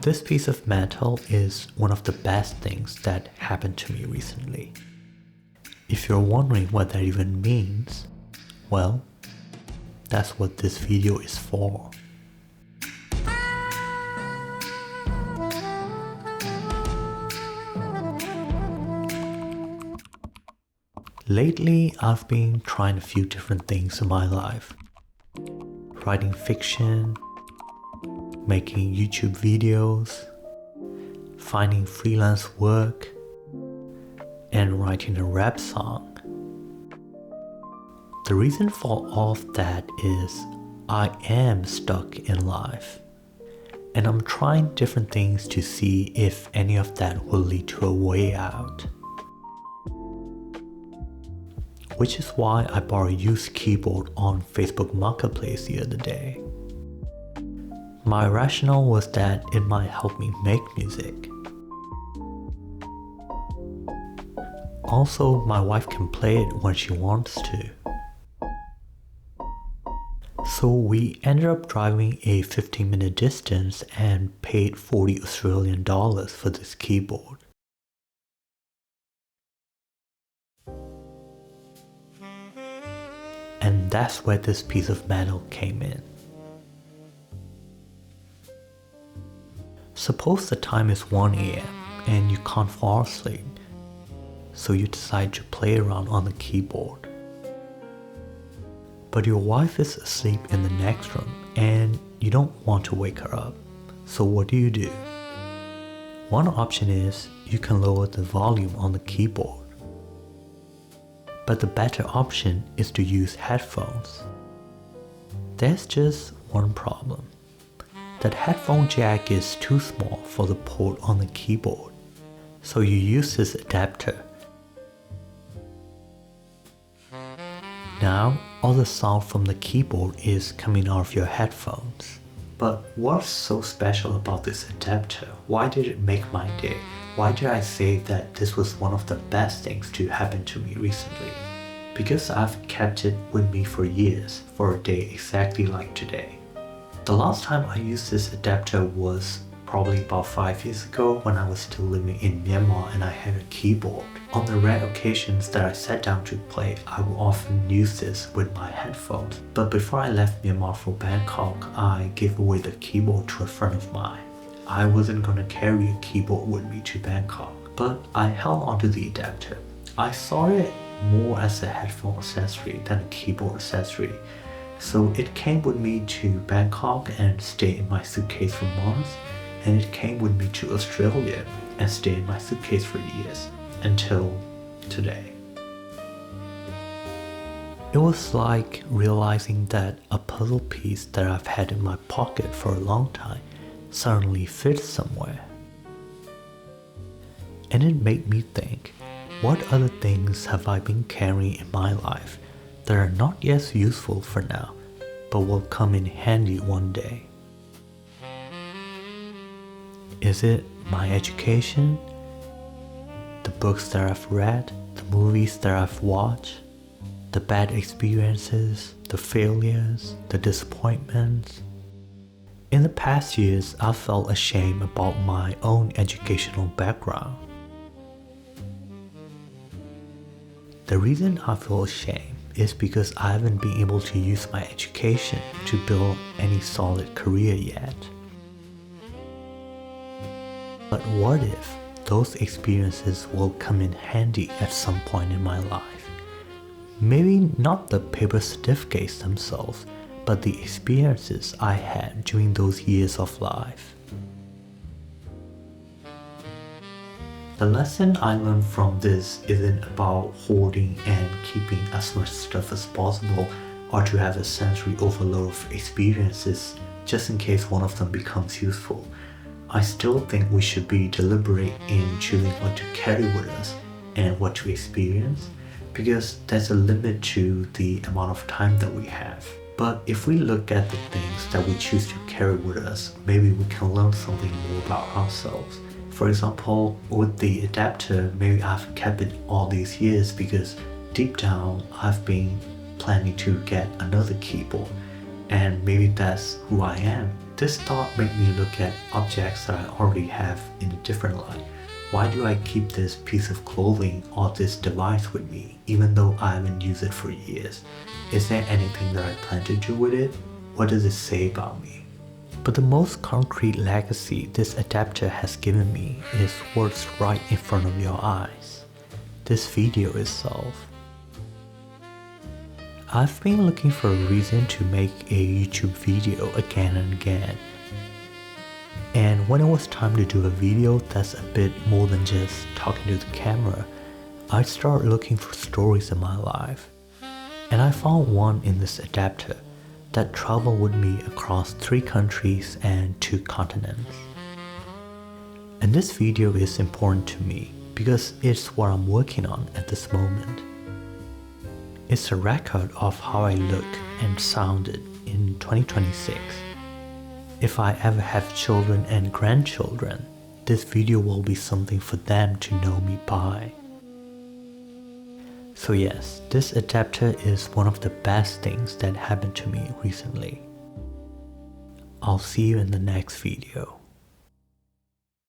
This piece of metal is one of the best things that happened to me recently. If you're wondering what that even means, well, that's what this video is for. Lately, I've been trying a few different things in my life. Writing fiction, making YouTube videos, finding freelance work, and writing a rap song. The reason for all of that is I am stuck in life, and I'm trying different things to see if any of that will lead to a way out. Which is why I bought a used keyboard on Facebook Marketplace the other day. My rationale was that it might help me make music. Also, my wife can play it when she wants to. So we ended up driving a 15-minute distance and paid $40 for this keyboard. And that's where this piece of metal came in. Suppose the time is 1 AM and you can't fall asleep, so you decide to play around on the keyboard. But your wife is asleep in the next room and you don't want to wake her up, so what do? One option is you can lower the volume on the keyboard. But the better option is to use headphones. There's just one problem. That headphone jack is too small for the port on the keyboard, so you use this adapter. Now, all the sound from the keyboard is coming out of your headphones. But what's so special about this adapter? Why did it make my day? Why did I say that this was one of the best things to happen to me recently? Because I've kept it with me for years, for a day exactly like today. The last time I used this adapter was probably about 5 years ago when I was still living in Myanmar and I had a keyboard. On the rare occasions that I sat down to play, I would often use this with my headphones. But before I left Myanmar for Bangkok, I gave away the keyboard to a friend of mine. I wasn't gonna carry a keyboard with me to Bangkok, but I held onto the adapter. I saw it more as a headphone accessory than a keyboard accessory. So it came with me to Bangkok and stayed in my suitcase for months, and it came with me to Australia and stayed in my suitcase for years, until today. It was like realizing that a puzzle piece that I've had in my pocket for a long time suddenly fits somewhere. And it made me think, what other things have I been carrying in my life that are not yet useful for now, but will come in handy one day? Is it my education? The books that I've read? The movies that I've watched? The bad experiences? The failures? The disappointments? In the past years, I've felt ashamed about my own educational background. The reason I feel ashamed is because I haven't been able to use my education to build any solid career yet. But what if those experiences will come in handy at some point in my life? Maybe not the paper certificates themselves, but the experiences I had during those years of life. The lesson I learned from this isn't about hoarding and keeping as much stuff as possible, or to have a sensory overload of experiences just in case one of them becomes useful. I still think we should be deliberate in choosing what to carry with us and what to experience, because there's a limit to the amount of time that we have. But if we look at the things that we choose to carry with us, maybe we can learn something more about ourselves. For example, with the adapter, maybe I've kept it all these years because deep down I've been planning to get another keyboard, and maybe that's who I am. This thought made me look at objects that I already have in a different light. Why do I keep this piece of clothing or this device with me, even though I haven't used it for years? Is there anything that I plan to do with it? What does it say about me? But the most concrete legacy this adapter has given me is what's right in front of your eyes. This video itself. I've been looking for a reason to make a YouTube video again and again. And when it was time to do a video that's a bit more than just talking to the camera, I started looking for stories in my life. And I found one in this adapter that traveled with me across 3 countries and 2 continents. And this video is important to me because it's what I'm working on at this moment. It's a record of how I look and sounded in 2026. If I ever have children and grandchildren, this video will be something for them to know me by. So yes, this adapter is one of the best things that happened to me recently. I'll see you in the next video.